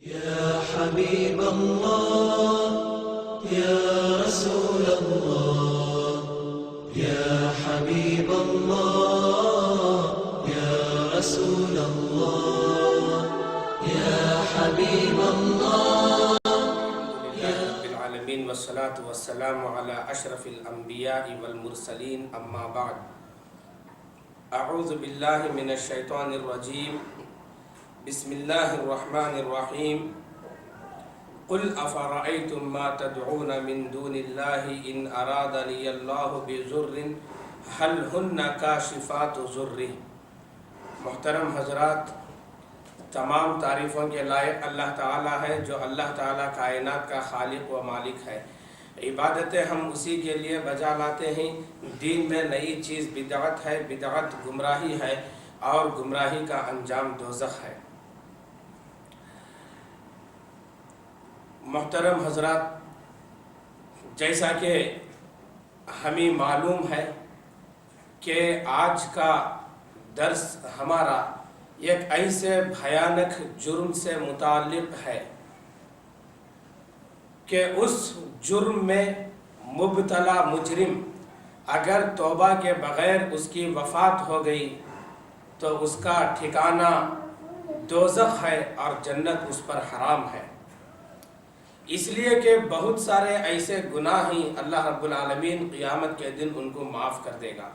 يا حبيب الله يا رسول الله يا حبيب الله يا رسول الله يا حبيب الله رب العالمین والصلاة والسلام على اشرف الانبیاء والمرسلین اما بعد اعوذ باللہ من الشیطان الرجیم بسم اللہ الرحمن الرحیم قل افرأیتم ما تدعون من دون اللہ ان ارادنی اللہ بضر هل ہن کاشفات ضرہ۔ محترم حضرات، تمام تعریفوں کے لائق اللہ تعالیٰ ہے جو اللہ تعالیٰ کائنات کا خالق و مالک ہے۔ عبادتیں ہم اسی کے لیے بجا لاتے ہیں۔ دین میں نئی چیز بدعت ہے، بدعت گمراہی ہے اور گمراہی کا انجام دوزخ ہے۔ محترم حضرات، جیسا کہ ہمیں معلوم ہے کہ آج کا درس ہمارا ایک ایسے بھیانک جرم سے متعلق ہے کہ اس جرم میں مبتلا مجرم اگر توبہ کے بغیر اس کی وفات ہو گئی تو اس کا ٹھکانہ دوزخ ہے اور جنت اس پر حرام ہے۔ اس لیے کہ بہت سارے ایسے گناہ ہی اللہ رب العالمین قیامت کے دن ان کو معاف کر دے گا۔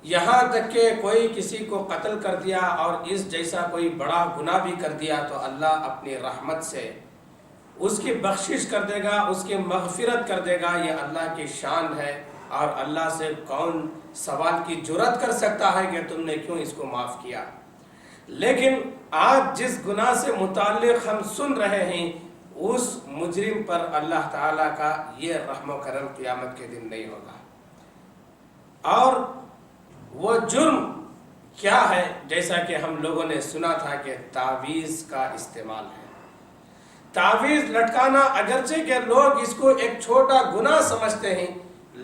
یہاں تک کہ کوئی کسی کو قتل کر دیا اور اس جیسا کوئی بڑا گناہ بھی کر دیا تو اللہ اپنی رحمت سے اس کی بخشش کر دے گا، اس کی مغفرت کر دے گا۔ یہ اللہ کی شان ہے اور اللہ سے کون سوال کی جرات کر سکتا ہے کہ تم نے کیوں اس کو معاف کیا۔ لیکن آج جس گناہ سے متعلق ہم سن رہے ہیں اس مجرم پر اللہ تعالیٰ کا یہ رحم و کرم قیامت کے دن نہیں ہوگا۔ اور وہ جرم کیا ہے؟ جیسا کہ ہم لوگوں نے سنا تھا کہ تعویذ کا استعمال ہے۔ تعویذ لٹکانا، اگرچہ کہ لوگ اس کو ایک چھوٹا گناہ سمجھتے ہیں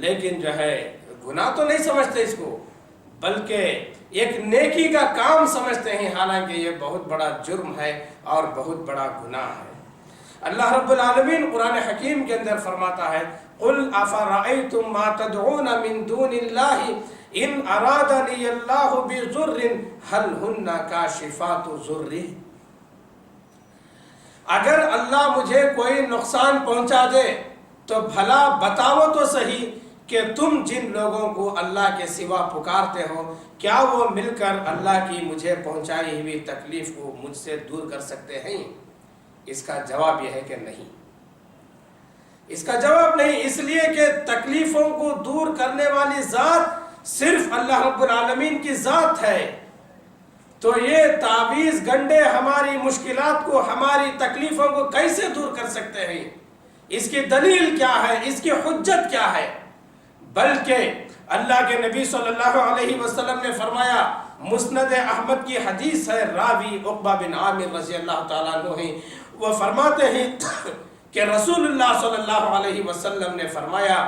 لیکن جو ہے گناہ تو نہیں سمجھتے اس کو، بلکہ ایک نیکی کا کام سمجھتے ہیں، حالانکہ یہ بہت بڑا جرم ہے اور بہت بڑا گناہ ہے۔ اللہ رب العالمین قرآن حکیم کے اندر فرماتا ہے قل افرأیتم ما تدعون من دون اللہ ان ارادنی اللہ بضر هل ہن کاشفات ضرہ۔ اگر اللہ مجھے کوئی نقصان پہنچا دے تو بھلا بتاؤ تو صحیح کہ تم جن لوگوں کو اللہ کے سوا پکارتے ہو کیا وہ مل کر اللہ کی مجھے پہنچائی ہوئی تکلیف کو مجھ سے دور کر سکتے ہیں؟ اس کا جواب یہ ہے کہ نہیں، اس کا جواب نہیں، اس لیے کہ تکلیفوں کو دور کرنے والی ذات صرف اللہ رب العالمین کی ذات ہے۔ تو یہ تعویذ گنڈے ہماری مشکلات کو، ہماری تکلیفوں کو کیسے دور کر سکتے ہیں؟ اس کی دلیل کیا ہے؟ اس کی حجت کیا ہے؟ بلکہ اللہ کے نبی صلی اللہ علیہ وسلم نے فرمایا، مسند احمد کی حدیث ہے، راوی عقبہ بن عامر رضی اللہ تعالیٰ عنہ ہیں، وہ فرماتے ہیں کہ رسول اللہ صلی اللہ علیہ وسلم نے فرمایا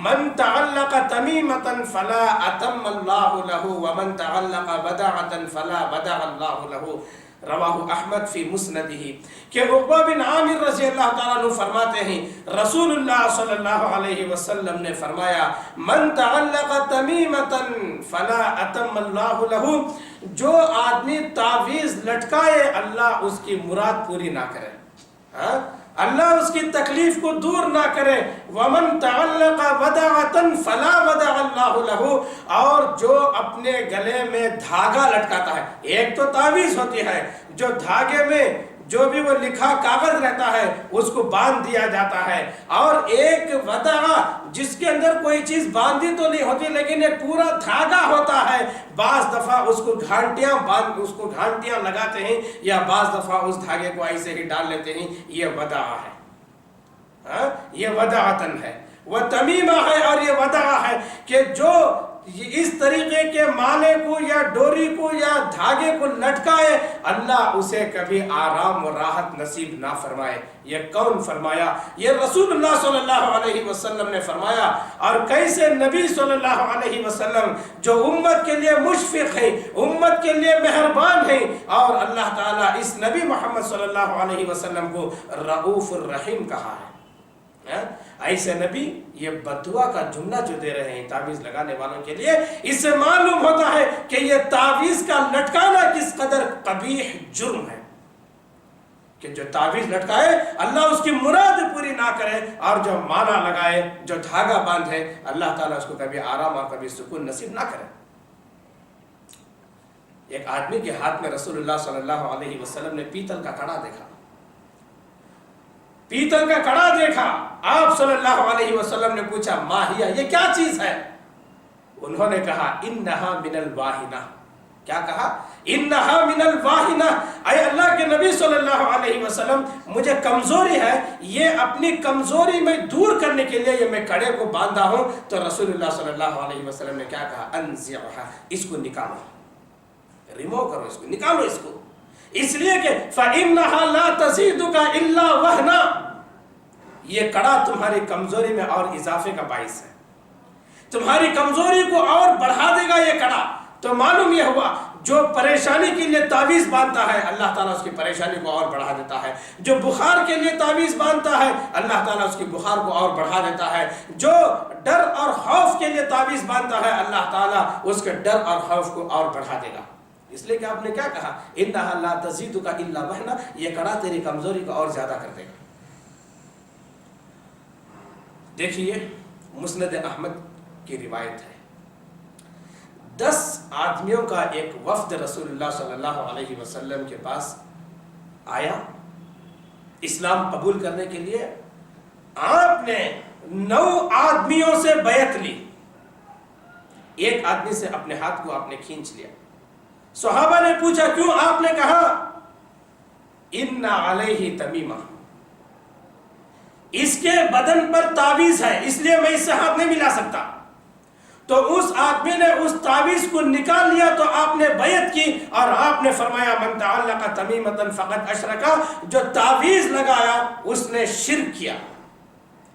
من تعلق تمیمتا فلا اتم اللہ لہ ومن تعلق بدعتا فلا بدع اللہ لہ، رواہ احمد فی مسندہ۔ کہ عقبہ بن عامر رضی اللہ تعالیٰ عنہ فرماتے ہیں رسول اللہ صلی اللہ علیہ وسلم نے فرمایا من تعلق تمیمتا فلا اتم اللہ لہ، جو آدمی تعویذ لٹکائے اللہ اس کی مراد پوری نہ کرے، اللہ اس کی تکلیف کو دور نہ کرے، وَمَن تَعَلَّقَ وَدَعَةً فَلَا وَدَعَ اللَّهُ لَهُ، اور جو اپنے گلے میں دھاگا لٹکاتا ہے، ایک تو تعویذ ہوتی ہے جو دھاگے میں جو بھی وہ لکھا کاغذ رہتا ہے اس کو باندھ دیا جاتا ہے، اور ایک ودعہ جس کے اندر کوئی چیز باندھی تو نہیں ہوتی لیکن ایک پورا دھاگا ہوتا ہے، بعض دفعہ اس کو گھانٹیاں لگاتے ہیں یا بعض دفعہ اس دھاگے کو ایسے ہی ڈال لیتے ہیں، یہ ودعہ ہے، یہ ودعتن ہے، وہ تمیمہ ہے اور یہ ودعہ ہے کہ جو اس طریقے کے مالے کو یا ڈوری کو یا دھاگے کو لٹکائے، اللہ اسے کبھی آرام و راحت نصیب نہ فرمائے۔ یہ کون فرمایا؟ یہ رسول اللہ صلی اللہ علیہ وسلم نے فرمایا۔ اور کیسے نبی صلی اللہ علیہ وسلم جو امت کے لیے مشفق ہے، امت کے لیے مہربان ہے، اور اللہ تعالیٰ اس نبی محمد صلی اللہ علیہ وسلم کو رؤوف الرحیم کہا ہے۔ ایسے نبی یہ بددعا کا جملہ جو دے رہے ہیں تعویذ لگانے والوں کے لیے، اس سے معلوم ہوتا ہے کہ یہ تعویذ کا لٹکانا کس قدر قبیح جرم ہے، کہ جو تعویذ لٹکائے اللہ اس کی مراد پوری نہ کرے، اور جو مالا لگائے، جو دھاگا باندھے، اللہ تعالیٰ اس کو کبھی آرام اور کبھی سکون نصیب نہ کرے۔ ایک آدمی کے ہاتھ میں رسول اللہ صلی اللہ علیہ وسلم نے پیتل کا کڑا دیکھا، پیتل کا کڑا دیکھا۔ آپ صلی اللہ علیہ وسلم نے پوچھا ما ہیا، یہ کیا چیز ہے؟ انہوں نے کہا انہا من الواہنہ۔ کیا کہا؟ انہا من الواہنہ، اے اللہ کے نبی صلی اللہ علیہ وسلم، مجھے کمزوری ہے، یہ اپنی کمزوری میں دور کرنے کے لیے یہ میں کڑے کو باندھا ہوں۔ تو رسول اللہ صلی اللہ علیہ وسلم نے کیا کہا؟ انزعھا، اس کو نکالو، ریمو کرو، اس کو نکالو، اس کو، اس لیے کہ فَإِنَّهَا لَا تَزِيدُكَ إِلَّا وَهْنًا، یہ کڑا تمہاری کمزوری میں اور اضافے کا باعث ہے، تمہاری کمزوری کو اور بڑھا دے گا یہ کڑا۔ تو معلوم یہ ہوا جو پریشانی کے لیے تعویذ باندھتا ہے اللہ تعالیٰ اس کی پریشانی کو اور بڑھا دیتا ہے، جو بخار کے لیے تعویذ باندھتا ہے اللہ تعالیٰ اس کی بخار کو اور بڑھا دیتا ہے، جو ڈر اور خوف کے لیے تعویذ باندھتا ہے اللہ تعالیٰ اس کے ڈر اور خوف کو اور بڑھا دے گا۔ اس لیے کہ آپ نے کیا کہا؟ انہا لا تزیدک الا وہنا، یہ کڑا تیری کمزوری کو اور زیادہ کر دے گا۔ دیکھیے مسند احمد کی روایت ہے، 10 آدمیوں کا ایک وفد رسول اللہ صلی اللہ علیہ وسلم کے پاس آیا اسلام قبول کرنے کے لیے۔ آپ نے 9 آدمیوں سے بیعت لی، ایک آدمی سے اپنے ہاتھ کو آپ نے کھینچ لیا۔ صحابہ نے پوچھا کیوں؟ آپ نے کہا ان علیہ تمیمہ، اس کے بدن پر تعویذ ہے، اس لیے میں اس سے ہاتھ نہیں ملا سکتا۔ تو اس آدمی نے اس تعویذ کو نکال لیا، تو آپ نے بیعت کی اور آپ نے فرمایا من تعلق تمیمۃ فقد اشرک، جو تعویذ لگایا اس نے شرک کیا،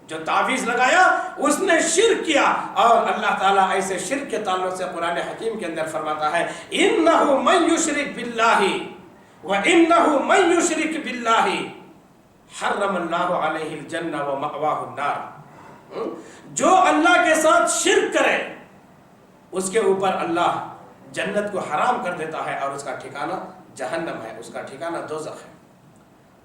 جو تعویذ لگایا اس نے شرک کیا۔ اور اللہ تعالیٰ ایسے شرک کے تعلق سے قرآن حکیم کے اندر فرماتا ہے انہ من یشرک باللہ وانہ من یشرک باللہ حرم اللہ علیہ الجنہ ومأواہ النار، جو اللہ کے ساتھ شرک کرے اس کے اوپر اللہ جنت کو حرام کر دیتا ہے اور اس کا ٹھکانہ جہنم ہے، اس کا ٹھکانہ دوزخ ہے۔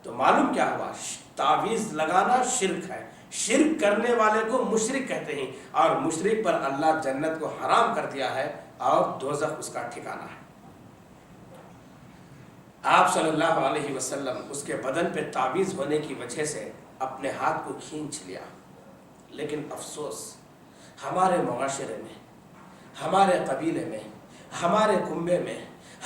تو معلوم کیا ہوا؟ تعویذ لگانا شرک ہے، شرک کرنے والے کو مشرک کہتے ہیں، اور مشرک پر اللہ جنت کو حرام کر دیا ہے اور دوزخ اس کا ٹھکانہ ہے۔ آپ صلی اللہ علیہ وسلم اس کے بدن پہ تعویذ ہونے کی وجہ سے اپنے ہاتھ کو کھینچ لیا، لیکن افسوس ہمارے معاشرے میں، ہمارے قبیلے میں، ہمارے کنبے میں،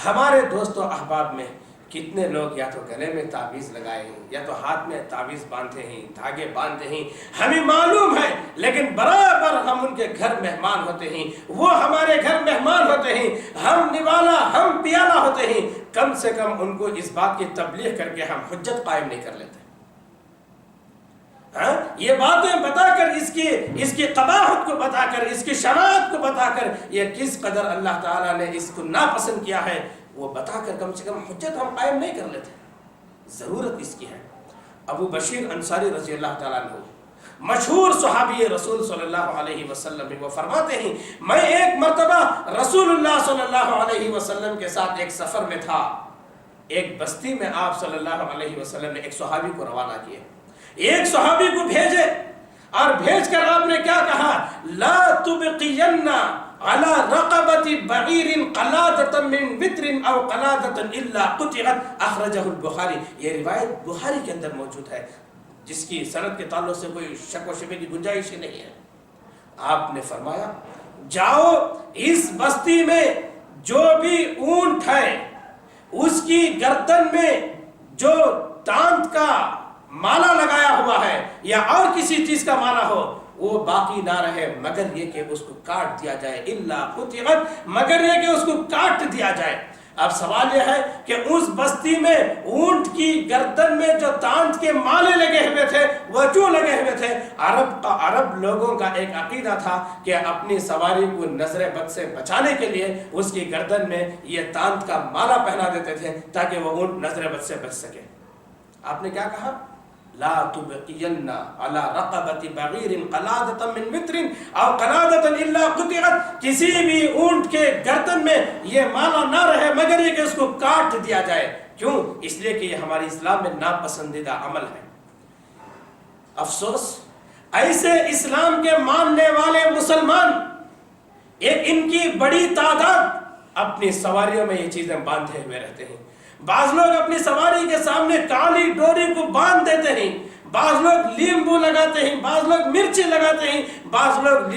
ہمارے دوست و احباب میں کتنے لوگ یا تو گلے میں تعویذ لگائے ہیں یا تو ہاتھ میں تعویذ باندھے ہیں، دھاگے باندھے ہیں، ہمیں معلوم ہے، لیکن برابر ہم ان کے گھر مہمان ہوتے ہیں، وہ ہمارے گھر مہمان ہوتے ہیں، ہم نوالا ہم پیالہ ہوتے ہیں، کم سے کم ان کو اس بات کی تبلیغ کر کے ہم حجت قائم نہیں کر لیتے۔ یہ باتیں بتا کر اس کی قباحت کو بتا کر، اس کی شرائط کو بتا کر، یہ کس قدر اللہ تعالیٰ نے اس کو ناپسند کیا ہے وہ بتا کر کم سے کم حجت ہم قائم نہیں کر لیتے۔ ضرورت اس کی ہے۔ ابو بشیر انصاری رضی اللہ تعالیٰ عنہ، مشہور صحابی رسول صلی اللہ علیہ وسلم، وہ فرماتے ہیں میں ایک مرتبہ رسول اللہ صلی اللہ علیہ وسلم کے ساتھ ایک سفر میں تھا، ایک بستی میں آپ صلی اللہ علیہ وسلم نے ایک صحابی کو روانہ کیا، ایک صحابی کو بھیجے، اور بھیج کر آپ نے کیا کہا؟ لا تبقین علی رقبت بعیر قلادۃ من وتر او قلادۃ الا قطعت، اخرجہ البخاری۔ یہ روایت بخاری کے اندر موجود ہے، جس کی سند کے تعلق سے کوئی شک و شبہ کی گنجائش ہی نہیں ہے۔ آپ نے فرمایا جاؤ اس بستی میں جو بھی اونٹ ہے اس کی گردن میں جو دانت کا مالا لگایا ہوا ہے یا اور کسی چیز کا مالا ہو، وہ باقی نہ رہے مگر یہ کہ اس کو کاٹ دیا جائے، الا قطعت، مگر یہ کہ اس کو کاٹ دیا جائے۔ اب سوال یہ ہے کہ اس بستی میں اونٹ کی گردن میں جو دانت کے مالے لگے ہوئے تھے وہ کیوں لگے ہوئے تھے؟ عرب لوگوں کا ایک عقیدہ تھا کہ اپنی سواری کو نظر بد سے بچانے کے لیے اس کی گردن میں یہ دانت کا مالا پہنا دیتے تھے تاکہ وہ اونٹ نظر بد سے بچ سکے۔ آپ نے کیا کہا؟ لا تبقین علی رقبۃ بغیر قلادۃ من متر او قلادۃ الا قطعت، کسی بھی اونٹ کے گردن میں یہ مالا نہ رہے مگر یہ کہ اس کو کاٹ دیا جائے۔ کیوں؟ اس لیے کہ یہ ہماری اسلام میں ناپسندیدہ عمل ہے۔ افسوس، ایسے اسلام کے ماننے والے مسلمان، ایک ان کی بڑی تعداد اپنی سواریوں میں یہ چیزیں باندھے ہوئے رہتے ہیں۔ بعض لوگ اپنی سواری کے سامنے کالی ڈوری کو باندھ دیتے ہیں، بعض لوگ لیمبو لگاتے ہیں، بعض لوگ مرچی لگاتے ہیں، بعض لوگ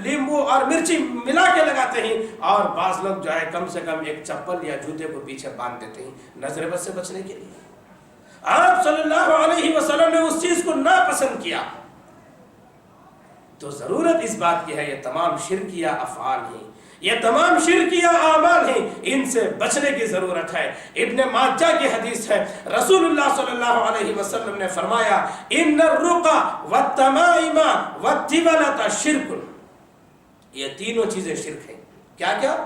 لیمبو اور مرچی ملا کے لگاتے ہیں، اور بعض لوگ جو ہے کم سے کم ایک چپل یا جوتے کو پیچھے باندھ دیتے ہیں نظر بد سے بچنے کے لیے۔ آپ صلی اللہ علیہ وسلم نے اس چیز کو ناپسند کیا، تو ضرورت اس بات کی ہے یہ تمام شرکیہ افعال ہیں، یہ تمام شرکیہ اعمال ہیں، ان سے بچنے کی ضرورت ہے۔ ابن ماجہ کی حدیث ہے، رسول اللہ صلی اللہ علیہ وسلم نے فرمایا ان الرقى والتمائم والتولة شرک، یہ تینوں چیزیں شرک ہیں۔ کیا کیا؟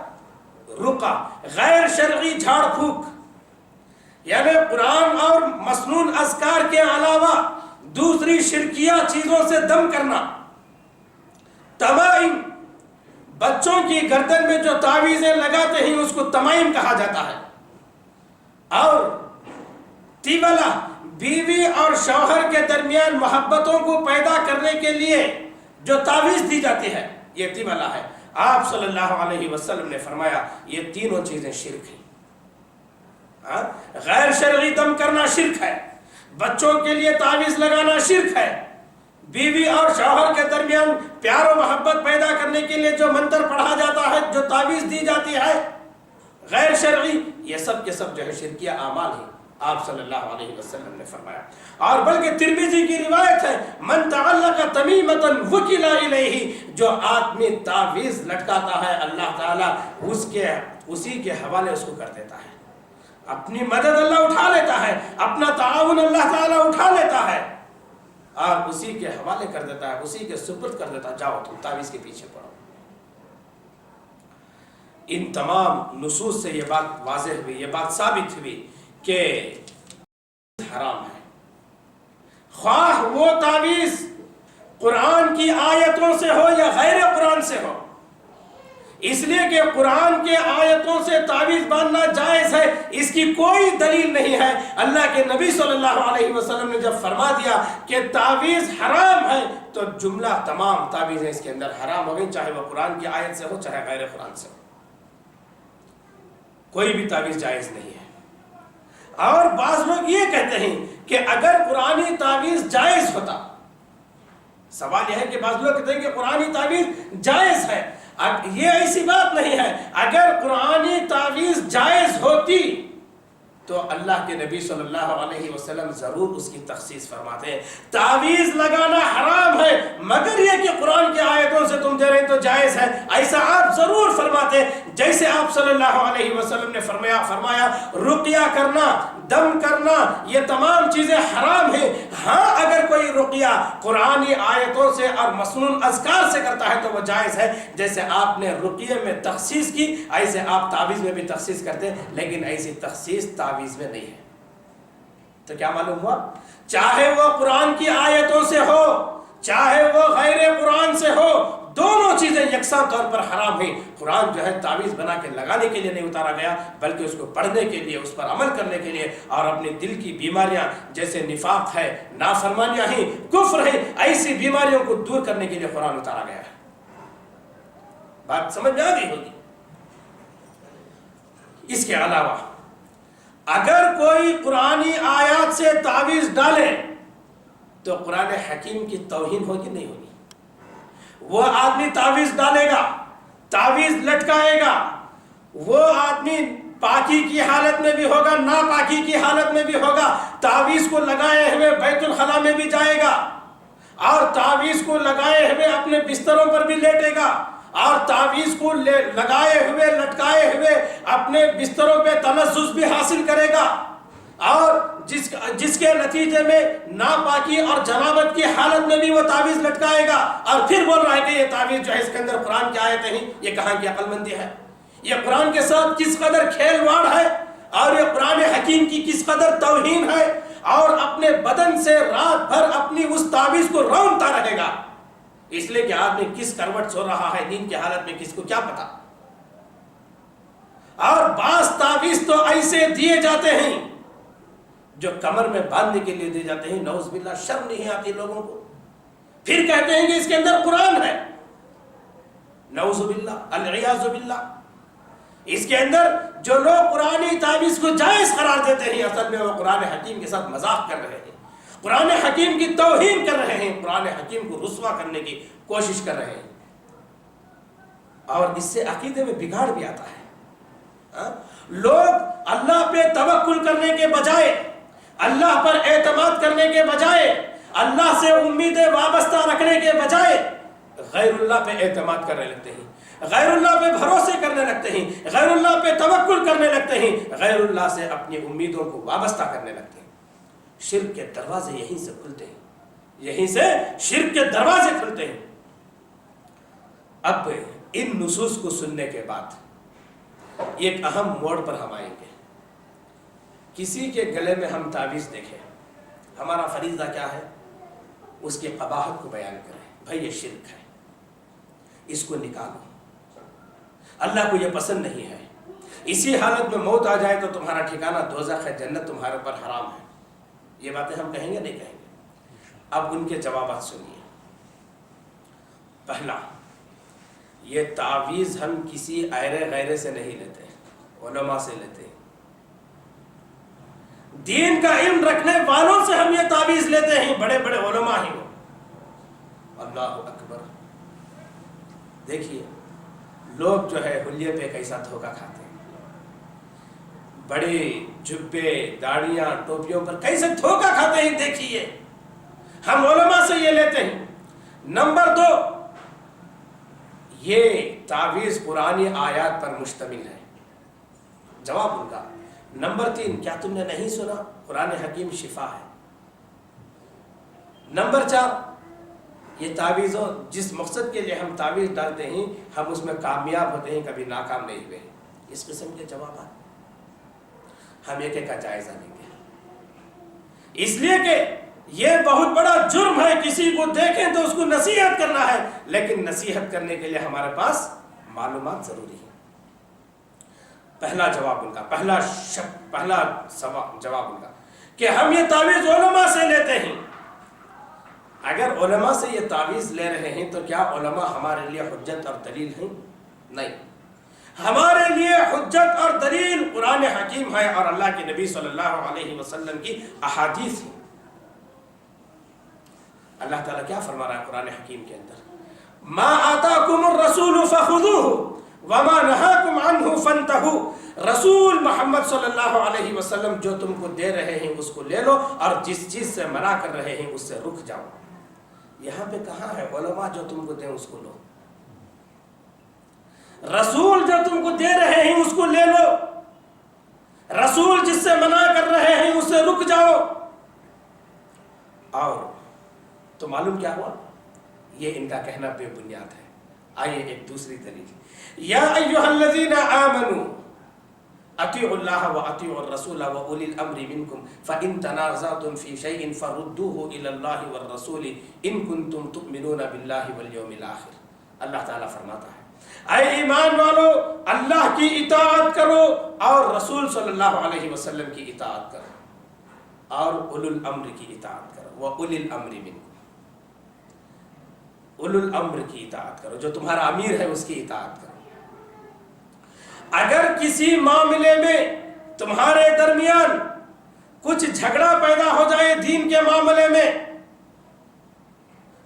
رقى، غیر شرعی جھاڑ پھونک، یعنی قرآن اور مسنون اذکار کے علاوہ دوسری شرکیہ چیزوں سے دم کرنا۔ تمائم، بچوں کی گردن میں جو تعویذیں لگاتے ہیں اس کو تمائم کہا جاتا ہے۔ اور تیولہ، بیوی اور شوہر کے درمیان محبتوں کو پیدا کرنے کے لیے جو تعویذ دی جاتی ہے یہ تیولہ ہے۔ آپ صلی اللہ علیہ وسلم نے فرمایا یہ تینوں چیزیں شرک ہیں۔ غیر شرعی دم کرنا شرک ہے، بچوں کے لیے تعویذ لگانا شرک ہے، بیوی اور شوہر کے درمیان پیار و محبت پیدا کرنے کے لیے جو منتر پڑھا جاتا ہے، جو تعویذ دی جاتی ہے غیر شرعی، یہ سب کے سب جو ہے شرکیہ اعمال ہیں، آپ صلی اللہ علیہ وسلم نے فرمایا۔ اور بلکہ ترمذی کی روایت ہے من تعلق تمیمۃ وکل الیہ، جو آدمی تعویذ لٹکاتا ہے اللہ تعالیٰ اسی کے حوالے اس کو کر دیتا ہے، اپنی مدد اللہ اٹھا لیتا ہے، اپنا تعاون اللہ تعالیٰ اٹھا لیتا ہے اور اسی کے حوالے کر دیتا ہے، اسی کے سپرد کر دیتا ہے، جاؤ تم تعویذ کے پیچھے پڑو۔ ان تمام نصوص سے یہ بات واضح ہوئی، یہ بات ثابت ہوئی کہ حرام ہے، خواہ وہ تعویذ قرآن کی آیتوں سے ہو یا غیر قرآن سے ہو، اس لیے کہ قرآن کے آیتوں سے تعویذ باندھنا جائز ہے، اس کی کوئی دلیل نہیں ہے۔ اللہ کے نبی صلی اللہ علیہ وسلم نے جب فرما دیا کہ تعویذ حرام ہے تو جملہ تمام تعویذیں اس کے اندر حرام ہو گئی، چاہے وہ قرآن کی آیت سے ہو چاہے غیر قرآن سے ہو، کوئی بھی تعویذ جائز نہیں ہے۔ اور بعض لوگ یہ کہتے ہیں کہ اگر قرآنی تعویذ جائز ہوتا، سوال یہ ہے کہ بعض لوگ کہتے ہیں کہ قرآنی تعویذ جائز ہے، یہ ایسی بات نہیں ہے۔ اگر قرآنی تعویذ جائز ہوتی تو اللہ کے نبی صلی اللہ علیہ وسلم ضرور اس کی تخصیص فرماتے ہیں۔ تعویذ لگانا حرام ہے مگر یہ کہ قرآن کی آیتوں سے تم دے رہے تو جائز ہے، ایسا آپ ضرور فرماتے، جیسے آپ صلی اللہ علیہ وسلم نے فرمایا رقیہ کرنا، دم کرنا، یہ تمام چیزیں حرام ہیں۔ ہاں اگر کوئی رقیہ قرآنی آیتوں سے اور مسنون اذکار سے کرتا ہے تو وہ جائز ہے، جیسے آپ نے رقیہ میں تخصیص کی ایسے آپ تعویذ میں بھی تخصیص کرتے، لیکن ایسی تخصیص تعویذ میں نہیں ہے۔ تو کیا معلوم ہوا؟ چاہے وہ قرآن کی آیتوں سے ہو چاہے وہ غیر قرآن سے ہو، دونوں چیزیں یکساں طور پر حرام ہیں۔ قرآن جو ہے تعویذ بنا کے لگانے کے لیے نہیں اتارا گیا، بلکہ اس کو پڑھنے کے لیے، اس پر عمل کرنے کے لیے، اور اپنے دل کی بیماریاں جیسے نفاق ہے، نافرمانیاں ہیں، کفر ہے، ایسی بیماریوں کو دور کرنے کے لیے قرآن اتارا گیا ہے۔ بات سمجھ میں آ گئی ہوگی۔ اس کے علاوہ اگر کوئی قرآنی آیات سے تعویذ ڈالے تو قرآن حکیم کی توہین ہوگی نہیں ہوگی؟ وہ آدمی تعویذ ڈالے گا، تعویذ لٹکائے گا، وہ آدمی پاکی کی حالت میں بھی ہوگا، ناپاکی کی حالت میں بھی ہوگا، تعویذ کو لگائے ہوئے بیت الخلا میں بھی جائے گا، اور تعویذ کو لگائے ہوئے اپنے بستروں پر بھی لیٹے گا، اور تعویذ کو لگائے ہوئے لٹکائے ہوئے اپنے بستروں پہ تلذذ بھی حاصل کرے گا، اور جس کے نتیجے میں ناپاکی اور جنابت کی حالت میں بھی وہ تعویذ لٹکائے گا، اور پھر بول رہا ہے کہ یہ تعویذ جو ہے اس کے اندر قرآن کی آیتیں ہیں، یہ کہاں کی عقل مندی ہے، یہ قرآن کے ساتھ کس قدر کھیل واڑ ہے، اور یہ قرآن حکیم کی کس قدر توہین ہے، اور اپنے بدن سے رات بھر اپنی اس تعویذ کو رونتا رہے گا، اس لیے کہ آدمی کس کروٹ سو رہا ہے نیند کی حالت میں کس کو کیا پتا۔ اور بعض تعویذ تو ایسے دیے جاتے ہیں جو کمر میں باندھنے کے لیے دیے جاتے ہیں، نعوذ باللہ، شرم نہیں آتی لوگوں کو، پھر کہتے ہیں کہ اس کے اندر قرآن ہے، نعوذ باللہ، العیاذ باللہ۔ اس کے اندر جو لوگ قرآنی تعویذ کو جائز قرار دیتے ہیں، اصل میں وہ قرآن حکیم کے ساتھ مذاق کر رہے ہیں، قرآن حکیم کی توہین کر رہے ہیں، قرآن حکیم کو رسوا کرنے کی کوشش کر رہے ہیں، اور اس سے عقیدے میں بگاڑ بھی آتا ہے۔ لوگ اللہ پہ توکل کرنے کے بجائے، اللہ پر اعتماد کرنے کے بجائے، اللہ سے امیدیں وابستہ رکھنے کے بجائے غیر اللہ پہ اعتماد کرنے لگتے ہیں، غیر اللہ پہ بھروسے کرنے لگتے ہیں، غیر اللہ پہ توکل کرنے لگتے ہیں، غیر اللہ سے اپنی امیدوں کو وابستہ کرنے لگتے ہیں۔ شرک کے دروازے یہیں سے کھلتے ہیں، یہیں سے شرک کے دروازے کھلتے ہیں۔ اب ان نصوص کو سننے کے بعد ایک اہم موڑ پر ہم آئیں گے۔ کسی کے گلے میں ہم تعویذ دیکھیں، ہمارا فریضہ کیا ہے؟ اس کی قباحت کو بیان کریں، بھائی یہ شرک ہے، اس کو نکالو، اللہ کو یہ پسند نہیں ہے، اسی حالت میں موت آ جائے تو تمہارا ٹھکانہ دوزخ ہے، جنت تمہارے اوپر حرام ہے۔ یہ باتیں ہم کہیں گے نہیں کہیں گے؟ اب ان کے جوابات سنیے۔ پہلا، یہ تعویذ ہم کسی ایرے غیرے سے نہیں لیتے، علماء سے لیتے ہیں، دین کا علم رکھنے والوں سے ہم یہ تعویذ لیتے ہیں، بڑے بڑے علماء ہی ہو۔ اللہ اکبر۔ دیکھیے لوگ جو ہے حلیے پہ کیسا دھوکہ کھاتے ہیں، بڑے جبے داڑیاں ٹوپیوں پر کیسے دھوکہ کھاتے ہیں، دیکھیے ہم علماء سے یہ لیتے ہیں۔ نمبر 2، یہ تعویذ قرآنی آیات پر مشتمل ہے، جواب ان کا۔ نمبر 3، کیا تم نے نہیں سنا قرآن حکیم شفا ہے؟ نمبر 4، یہ تعویذوں جس مقصد کے لیے ہم تعویذ ڈالتے ہیں ہم اس میں کامیاب ہوتے ہیں، کبھی ناکام نہیں ہوئے۔ اس قسم کے جوابات ہم ایک ایک کا جائزہ لیں گے، اس لیے کہ یہ بہت بڑا جرم ہے، کسی کو دیکھیں تو اس کو نصیحت کرنا ہے، لیکن نصیحت کرنے کے لیے ہمارے پاس معلومات ضروری ہے۔ پہلا جواب ان کا، پہلا جواب ان کا کہ ہم یہ تعویذ علماء سے لیتے ہیں۔ اگر علماء سے یہ تعویذ لے رہے ہیں تو کیا علماء ہمارے لیے حجت اور دلیل ہیں؟ نہیں، ہمارے لیے حجت اور دلیل قرآن حکیم ہے اور اللہ کے نبی صلی اللہ علیہ وسلم کی احادیث ہیں۔ اللہ تعالیٰ کیا فرما رہا ہے قرآن حکیم کے اندر؟ ما آتاکم الرسول فخذوہ وما نہاکم عنہ فانتہوا۔ رسول محمد صلی اللہ علیہ وسلم جو تم کو دے رہے ہیں اس کو لے لو، اور جس چیز سے منع کر رہے ہیں اس سے رک جاؤ۔ یہاں پہ کہاں ہے علماء جو تم کو دیں اس کو لو، رسول جو تم کو دے رہے ہیں اس کو لے لو، رسول جس سے منع کر رہے ہیں اس سے رک جاؤ۔ اور تو معلوم کیا ہوا؟ یہ ان کا کہنا بے بنیاد ہے۔ آئیے ایک دوسری دلیل، یا ایھا الذین آمنوا اطیعوا اللہ واطیعوا الرسول واولی الامر منکم فان تنازعتم فی شیء فردوہ الی اللہ والرسول ان کنتم تؤمنون باللہ والیوم الاخر۔ اللہ تعالیٰ فرماتا ہے اے ایمان والو، اللہ کی اطاعت کرو اور رسول صلی اللہ علیہ وسلم کی اطاعت کرو، اور اولو الامر کی اطاعت کرو، واولی الامر منکم، اولو الامر کی اطاعت کرو، جو تمہارا امیر ہے اس کی اطاعت کرو۔ اگر کسی معاملے میں تمہارے درمیان کچھ جھگڑا پیدا ہو جائے دین کے معاملے میں،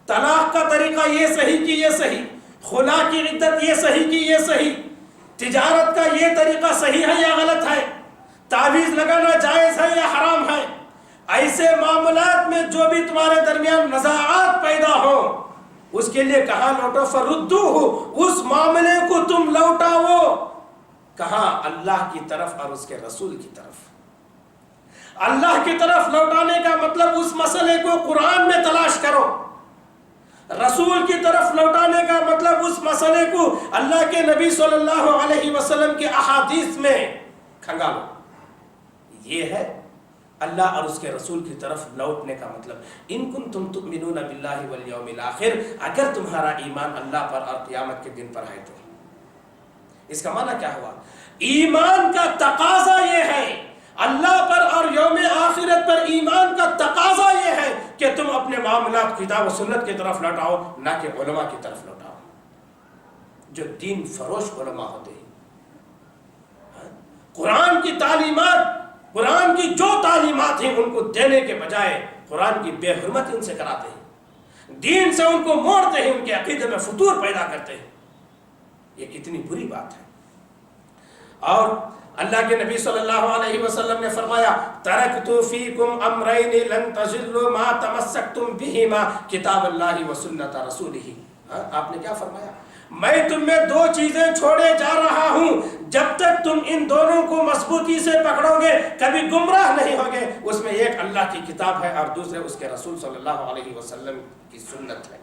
طلاق کا طریقہ یہ صحیح کہ یہ صحیح، خلا کی عدت یہ صحیح کہ یہ صحیح، تجارت کا یہ طریقہ صحیح ہے یا غلط ہے، تعویذ لگانا جائز ہے یا حرام ہے، ایسے معاملات میں جو بھی تمہارے درمیان نزاعات پیدا اس کے لیے کہاں لوٹو؟ فردوہ، اس معاملے کو تم لوٹاؤ کہاں؟ اللہ کی طرف اور اس کے رسول کی طرف۔ اللہ کی طرف لوٹانے کا مطلب اس مسئلے کو قرآن میں تلاش کرو، رسول کی طرف لوٹانے کا مطلب اس مسئلے کو اللہ کے نبی صلی اللہ علیہ وسلم کے احادیث میں کھنگالو۔ یہ ہے اللہ اور اس کے رسول کی طرف لوٹنے کا مطلب۔ ان کنتم تؤمنون باللہ والیوم الاخر، اگر تمہارا ایمان اللہ پر اور قیامت کے دن پر ہے تو۔ اس کا معنی کیا ہوا؟ ایمان کا تقاضا یہ ہے، اللہ پر اور یوم آخرت پر ایمان کا تقاضا یہ ہے کہ تم اپنے معاملات کتاب و سنت کی طرف لوٹاؤ، نہ کہ علماء کی طرف لوٹاؤ جو دین فروش علماء ہوتے ہیں۔ قرآن کی تعلیمات، قرآن کی جو تعلیمات ہیں ان کو دینے کے بجائے قرآن کی بے حرمتی ان سے کراتے ہیں، دین سے ان کو موڑتے ہیں، ان کے عقیدے میں فتور پیدا کرتے ہیں۔ یہ کتنی بری بات ہے۔ اور اللہ کے نبی صلی اللہ علیہ وسلم نے فرمایا ترکت فیکم امرین لن تضلوا ما تمسکتم بہما کتاب اللہ و سنت رسولہ۔ آپ نے کیا فرمایا؟ میں تم میں دو چیزیں چھوڑے جا رہا ہوں، جب تک تم ان دونوں کو مضبوطی سے پکڑو گے کبھی گمراہ نہیں ہوگے۔ اس میں ایک اللہ کی کتاب ہے اور دوسرے اس کے رسول صلی اللہ علیہ وسلم کی سنت ہے۔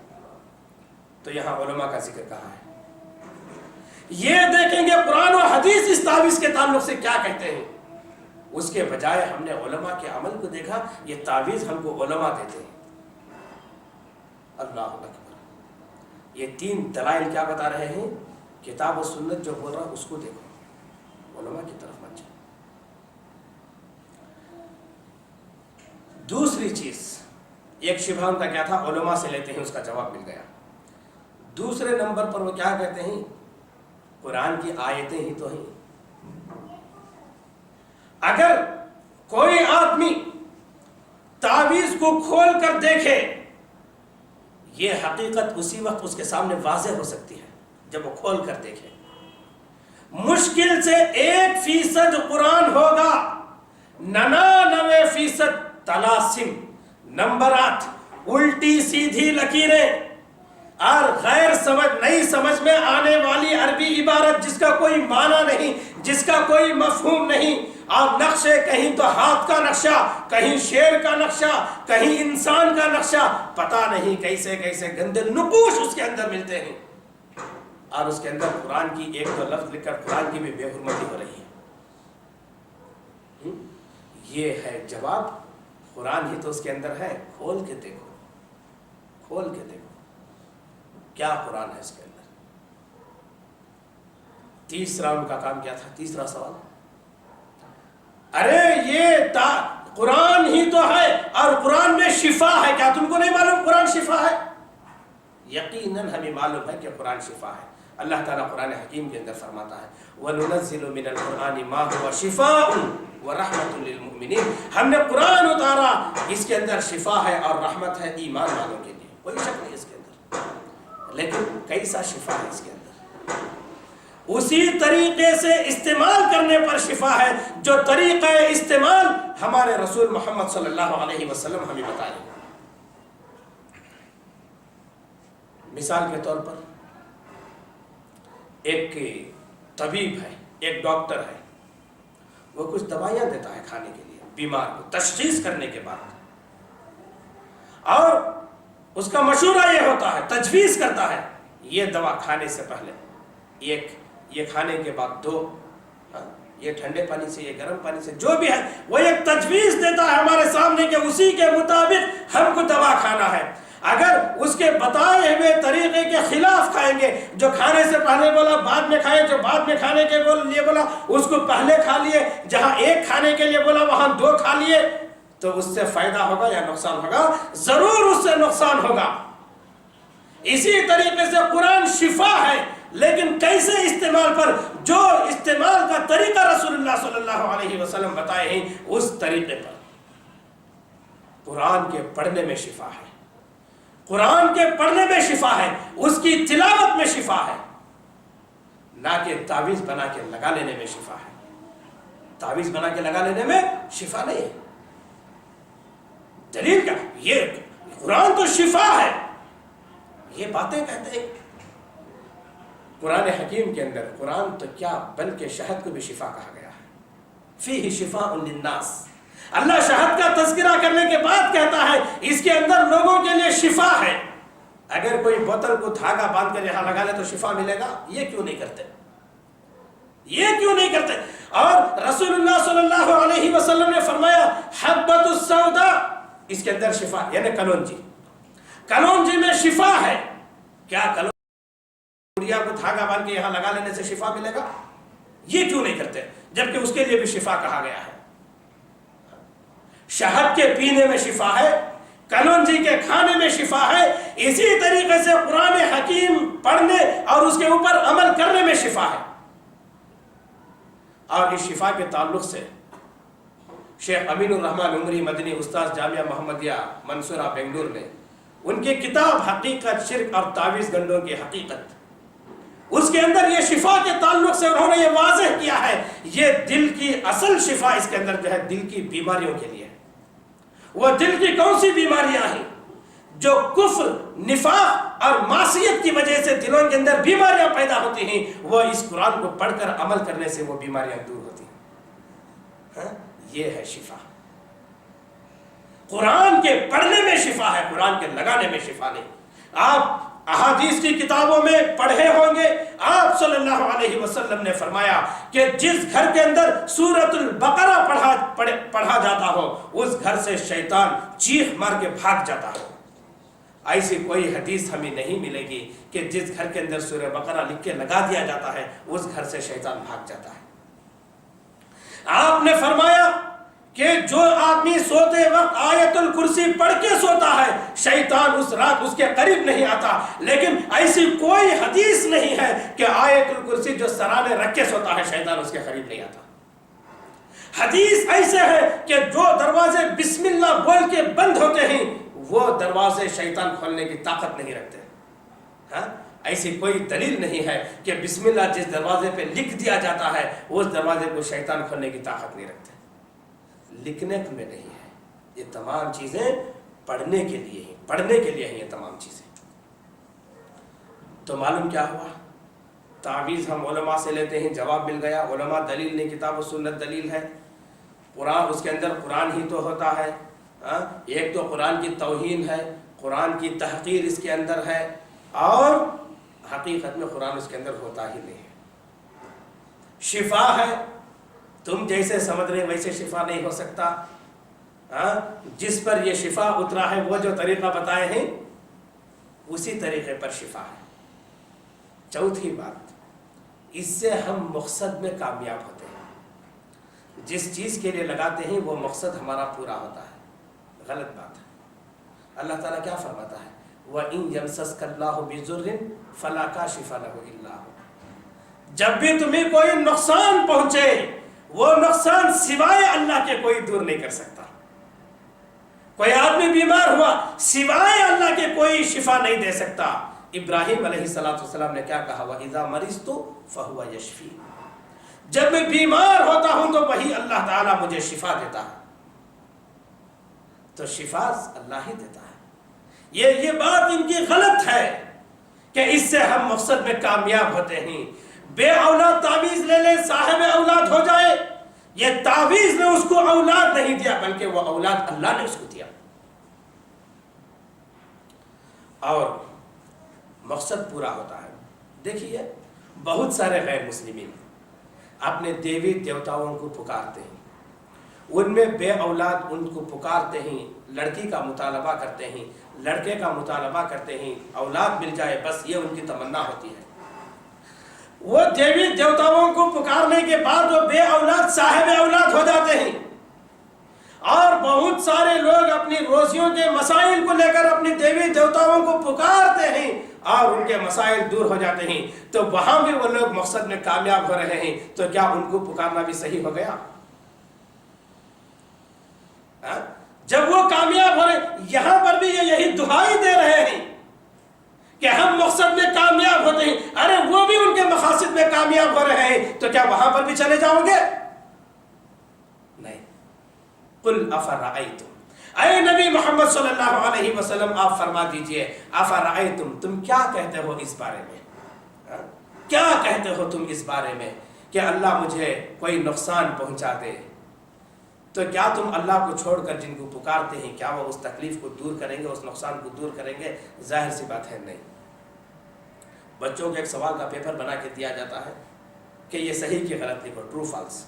تو یہاں علماء کا ذکر کہاں ہے؟ یہ دیکھیں گے قرآن و حدیث اس تعویذ کے تعلق سے کیا کہتے ہیں، اس کے بجائے ہم نے علماء کے عمل کو دیکھا۔ یہ تعویذ ہم کو علماء دیتے ہیں۔ اللہ اکبر۔ یہ تین دلائل کیا بتا رہے ہیں؟ کتاب و سنت جو بول رہا اس کو دیکھو، علماء کی طرف مت جاؤ۔ دوسری چیز، ایک شبہ ان کا کیا تھا؟ علماء سے لیتے ہیں، اس کا جواب مل گیا۔ دوسرے نمبر پر وہ کیا کہتے ہیں؟ قرآن کی آیتیں ہی تو ہیں۔ اگر کوئی آدمی تعویذ کو کھول کر دیکھے، یہ حقیقت اسی وقت اس کے سامنے واضح ہو سکتی ہے جب وہ کھول کر دیکھے۔ مشکل سے 1% قرآن ہوگا، 99% طلاسم، نمبرات، الٹی سیدھی لکیریں اور غیر سمجھ، نئی سمجھ میں آنے والی عربی عبارت جس کا کوئی معنی نہیں، جس کا کوئی مفہوم نہیں، اور نقشے کہیں تو ہاتھ کا نقشہ، کہیں شیر کا نقشہ، کہیں انسان کا نقشہ، پتہ نہیں کیسے کیسے گندے نقوش اس کے اندر ملتے ہیں، اور اس کے اندر قرآن کی ایک دو لفظ لکھ کر قرآن کی بھی بے حرمتی ہو رہی ہے۔ یہ ہے جواب، قرآن ہی تو اس کے اندر ہے، کھول کے دیکھو، کھول کے دیکھو کیا قرآن ہے اس کے اندر۔ تیسرا ان کا کام کیا تھا؟ تیسرا سوال، ارے یہ قرآن ہی تو ہے اور قرآن میں شفا ہے، کیا تم کو نہیں معلوم قرآن شفا ہے؟ یقیناً ہمیں معلوم ہے کہ قرآن شفا ہے۔ اللہ تعالیٰ قرآن حکیم کے اندر فرماتا ہے وَنُنَزِّلُ مِنَ الْقُرْآنِ مَا هُوَ شِفَاءٌ وَرَحْمَةٌ لِلْمُؤْمِنِينَ۔ ہم نے قرآن اتارا، اس کے اندر شفا ہے اور رحمت ہے ایمان والوں کے لیے، کوئی شک نہیں اس کے اندر۔ لیکن کیسا شفا ہے اس کے اندر؟ اسی طریقے سے استعمال کرنے پر شفا ہے جو طریقہ استعمال ہمارے رسول محمد صلی اللہ علیہ وسلم ہمیں بتائے۔ مثال کے طور پر ایک طبیب ہے، ایک ڈاکٹر ہے، وہ کچھ دوائیاں دیتا ہے کھانے کے لیے بیمار کو تشخیص کرنے کے بعد، اور اس کا مشورہ یہ ہوتا ہے، تجویز کرتا ہے یہ دوا کھانے سے پہلے ایک، یہ کھانے کے بعد 2، یہ ٹھنڈے پانی سے، یہ گرم پانی سے، جو بھی ہے وہ ایک تجویز دیتا ہے ہمارے سامنے کہ اسی کے مطابق ہم کو دوا کھانا ہے۔ اگر اس کے بتائے ہوئے طریقے کے خلاف کھائیں گے، جو کھانے سے پہلے بولا بعد میں کھائیں، جو بعد میں کھانے کے لیے بولا اس کو پہلے کھا لیے، جہاں 1 کھانے کے لیے بولا وہاں 2 کھا لیے، تو اس سے فائدہ ہوگا یا نقصان ہوگا؟ ضرور اس سے نقصان ہوگا۔ اسی طریقے سے قرآن شفا ہے، لیکن کیسے استعمال پر؟ جو استعمال کا طریقہ رسول اللہ صلی اللہ علیہ وسلم بتائے ہیں اس طریقے پر۔ قرآن کے پڑھنے میں شفا ہے، قرآن کے پڑھنے میں شفا ہے، اس کی تلاوت میں شفا ہے، نہ کہ تعویذ بنا کے لگا لینے میں شفا ہے۔ تعویذ بنا کے لگا لینے میں شفا نہیں ہے۔ دلیل کیا؟ یہ قرآن تو شفا ہے، یہ باتیں کہتے ہیں قرآن حکیم کے اندر. قرآن تو کیا بلکہ شہد کو بھی شفا کہا گیا ہے. فیہ شفاء للناس. اللہ شہد کا تذکرہ کرنے کے بعد کہتا ہے اس کے اندر لوگوں کے لیے شفا ہے. اگر کوئی بوتل کو دھاگا باندھ کر یہاں لگا لے تو شفا ملے گا؟ یہ کیوں نہیں کرتے؟ یہ کیوں نہیں کرتے؟ اور رسول اللہ صلی اللہ علیہ وسلم نے فرمایا حبۃ السوداء، اس کے اندر شفا، یعنی کلونجی. کلونجی میں شفا ہے. کیا کلونجی کو دھاگا باندھ کے یہاں لگا لینے سے شفا ملے گا؟ یہ کیوں نہیں کرتے جبکہ اس کے لیے بھی شفا کہا گیا ہے. شہد کے پینے میں شفا ہے، کلونجی کے کھانے میں شفا ہے. اسی طریقے سے قرآن حکیم پڑھنے اور اس کے اوپر عمل کرنے میں شفا ہے. اور اس شفا کے تعلق سے شیخ امین الرحمن عمری مدنی استاذ جامعہ محمدیہ منصورہ بنگلور میں ان کی کتاب حقیقت شرک اور تعویذ گنڈوں کی حقیقت، اس کے اندر یہ شفا کے تعلق سے انہوں نے یہ واضح کیا ہے یہ دل کی اصل شفا اس کے اندر جو ہے دل کی بیماریوں کے لیے. وہ دل کی کون سی بیماریاں ہیں جو کفر، نفاق اور معصیت کی وجہ سے دلوں کے اندر بیماریاں پیدا ہوتی ہیں، وہ اس قرآن کو پڑھ کر عمل کرنے سے وہ بیماریاں دور ہوتی ہیں. یہ ہے شفا. قرآن کے پڑھنے میں شفا ہے، قرآن کے لگانے میں شفا نہیں. آپ احادیث کی کتابوں میں پڑھے ہوں گے آپ صلی اللہ علیہ وسلم نے فرمایا کہ جس گھر کے اندر سورۃ البقرہ پڑھا جاتا ہو اس گھر سے شیطان چیخ مار کے بھاگ جاتا ہو. ایسی کوئی حدیث ہمیں نہیں ملے گی کہ جس گھر کے اندر سورہ بقرہ لکھ کے لگا دیا جاتا ہے اس گھر سے شیطان بھاگ جاتا ہے. آپ نے فرمایا کہ جو آدمی سوتے وقت آیت الکرسی پڑھ کے سوتا ہے شیطان اس رات اس کے قریب نہیں آتا. لیکن ایسی کوئی حدیث نہیں ہے کہ آیت الکرسی جو سرانے رکھ کے سوتا ہے شیطان اس کے قریب نہیں آتا. حدیث ایسے ہے کہ جو دروازے بسم اللہ بول کے بند ہوتے ہیں وہ دروازے شیطان کھولنے کی طاقت نہیں رکھتے. ایسی کوئی دلیل نہیں ہے کہ بسم اللہ جس دروازے پہ لکھ دیا جاتا ہے اس دروازے کو شیطان کھولنے کی طاقت نہیں رکھتے. لکھنے میں نہیں ہے، یہ تمام چیزیں پڑھنے کے لیے ہیں، پڑھنے کے لیے ہیں یہ تمام چیزیں. تو معلوم کیا ہوا؟ تعویذ ہم علماء سے لیتے ہیں، جواب مل گیا. علماء دلیل نہیں، کتاب و سنت دلیل ہے. قرآن اس کے اندر قرآن ہی تو ہوتا ہے. ایک تو قرآن کی توہین ہے، قرآن کی تحقیر اس کے اندر ہے، اور حقیقت میں قرآن اس کے اندر ہوتا ہی نہیں ہے. شفا ہے، تم جیسے سمجھ رہے ویسے شفا نہیں ہو سکتا. جس پر یہ شفا اترا ہے وہ جو طریقہ بتائے ہیں اسی طریقے پر شفا ہے. چوتھی بات، اس سے ہم مقصد میں کامیاب ہوتے ہیں. جس چیز کے لیے لگاتے ہیں وہ مقصد ہمارا پورا ہوتا ہے. غلط بات ہے. اللہ تعالیٰ کیا فرماتا ہے؟ وَإِن يَمْسَسْكَ اللَّهُ بِضُرٍّ فَلَا كَاشِفَ لَهُ إِلَّا هُوَ. جب بھی تمہیں کوئی نقصان پہنچے وہ نقصان سوائے اللہ کے کوئی دور نہیں کر سکتا. کوئی آدمی بیمار ہوا سوائے اللہ کے کوئی شفا نہیں دے سکتا. ابراہیم علیہ السلام نے کیا کہا؟ وَإِذَا مَرِضْتُ فَهُوَ يَشْفِينِ. جب میں بیمار ہوتا ہوں تو وہی اللہ تعالیٰ مجھے شفا دیتا ہے. تو شفا اللہ ہی دیتا ہے. یہ بات ان کی غلط ہے کہ اس سے ہم مقصد میں کامیاب ہوتے ہیں. بے اولاد تعویذ لے لے صاحب اولاد ہو جائے، یہ تعویذ نے اس کو اولاد نہیں دیا بلکہ وہ اولاد اللہ نے اس کو دیا. اور مقصد پورا ہوتا ہے. دیکھیے بہت سارے غیر مسلمین اپنے دیوی دیوتاؤں کو پکارتے ہیں، ان میں بے اولاد ان کو پکارتے ہیں، لڑکی کا مطالبہ کرتے ہیں، لڑکے کا مطالبہ کرتے ہیں، اولاد مل جائے بس یہ ان کی تمنا ہوتی ہے. وہ دیوی دیوتاؤں کو پکارنے کے بعد وہ بے اولاد صاحب اولاد ہو جاتے ہیں. اور بہت سارے لوگ اپنی روزیوں کے مسائل کو لے کر اپنی دیوی دیوتاؤں کو پکارتے ہیں اور ان کے مسائل دور ہو جاتے ہیں. تو وہاں بھی وہ لوگ مقصد میں کامیاب ہو رہے ہیں. تو کیا ان کو پکارنا بھی صحیح ہو گیا؟ جب وہ کامیاب ہو رہے یہاں پر بھی یہ یہی دعائی دے رہے ہیں کہ ہم مقصد میں کامیاب ہوتے ہیں. ارے وہ بھی ان کے مقاصد میں کامیاب ہو رہے ہیں تو کیا وہاں پر بھی چلے جاؤ گے؟ نہیں. قل افرأیتم اے نبی محمد صلی اللہ علیہ وسلم آپ فرما دیجئے افرأیتم تم کیا کہتے ہو اس بارے میں، کیا کہتے ہو تم اس بارے میں کہ اللہ مجھے کوئی نقصان پہنچا دے، تو کیا تم اللہ کو چھوڑ کر جن کو پکارتے ہیں کیا وہ اس تکلیف کو دور کریں گے، اس نقصان کو دور کریں گے؟ ظاہر سی بات ہے نہیں۔ بچوں کو ایک سوال کا پیپر بنا کے دیا جاتا ہے کہ یہ صحیح کی غلط لکھو، ٹرو فالس،